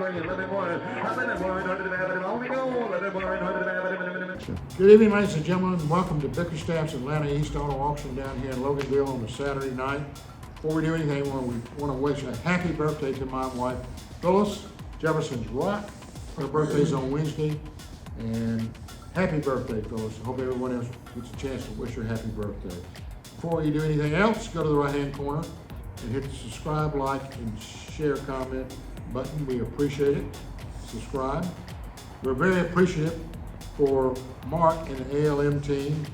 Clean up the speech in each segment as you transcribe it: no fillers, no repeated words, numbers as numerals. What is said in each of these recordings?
Good evening, ladies and gentlemen. Welcome to Bickerstaff's Atlanta East Auto Auction down here in Loganville on a Saturday night. Before we do anything, we want to wish a happy birthday to my wife, Phyllis, Jefferson's Rock. Her birthday's on Wednesday, and happy birthday, Phyllis. I hope everyone else gets a chance to wish her happy birthday. Before you do anything else, go to the right-hand corner and hit the subscribe, like, and share comment button. We appreciate it. Subscribe. We're very appreciative for Mark and the ALM team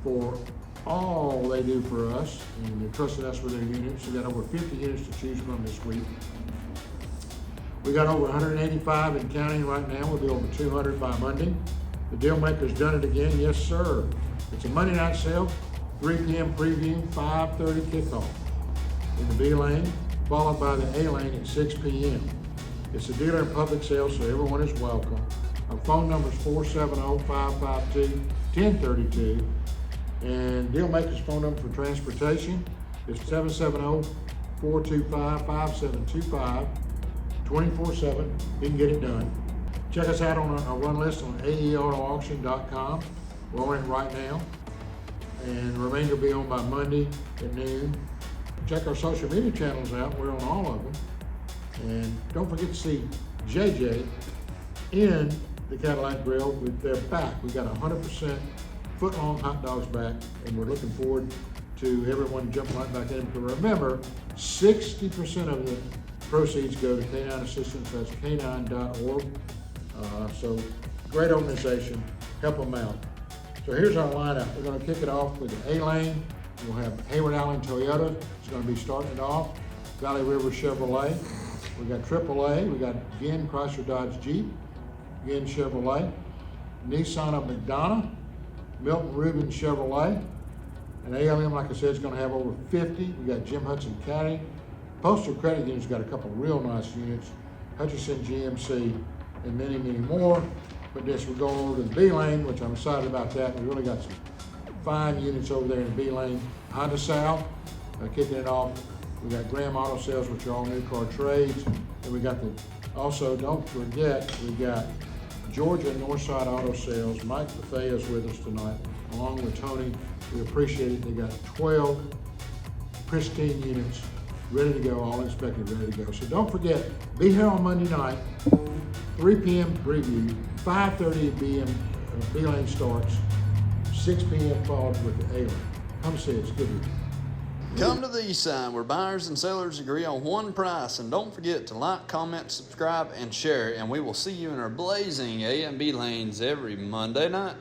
for all they do for us, and they're trusting us with their units. We got over 50 units to choose from this week. We got over 185 in counting right now. We'll be over 200 by Monday. The deal maker's done it again. Yes, sir. It's a Monday night sale, 3 p.m. preview, 5:30 kickoff in the B lane, followed by the A lane at 6 p.m. It's a dealer and public sale, so everyone is welcome. Our phone number is 470-552-1032. And deal maker's phone number for transportation is 770-425-5725, 24/7. You can get it done. Check us out on our run list on aeautoauction.com. We're on it right now. And the remainder will be on by Monday at noon. Check our social media channels out. We're on all of them. And don't forget to see JJ in the Cadillac Grill with their back. We got 100% foot-long hot dogs back, and we're looking forward to everyone jumping right back in. But remember, 60% of the proceeds go to Canine Assistance. That's canine.org. So great organization. Help them out. So here's our lineup. We're going to kick it off with the A lane. We'll have Hayward Allen Toyota. It's going to be starting it off. Valley River Chevrolet. We got AAA. We got Ginn Chrysler Dodge Jeep. Ginn Chevrolet. Nissan of McDonough. Milton Rubin Chevrolet. And ALM, like I said, is going to have over 50. We got Jim Hudson Caddy. Postal Credit Union's got a couple of real nice units. Hutchinson GMC and many, many more. But this, we're going over to the B lane, which I'm excited about that. We really got some fine units over there in the B lane. Honda South, kicking it off. We got Graham Auto Sales, which are all new car trades. And we got also, don't forget, we got Georgia Northside Auto Sales. Mike Buffet is with us tonight, along with Tony. We appreciate it. They got 12 pristine units ready to go, all inspected, ready to go. So don't forget, be here on Monday night, 3 p.m. preview, 5:30 p.m. B lane starts, 6 p.m. followed with the A lane. Come see us. Good evening. Come to the East Side where buyers and sellers agree on one price, and don't forget to like, comment, subscribe, and share, and we will see you in our blazing A and B lanes every Monday night.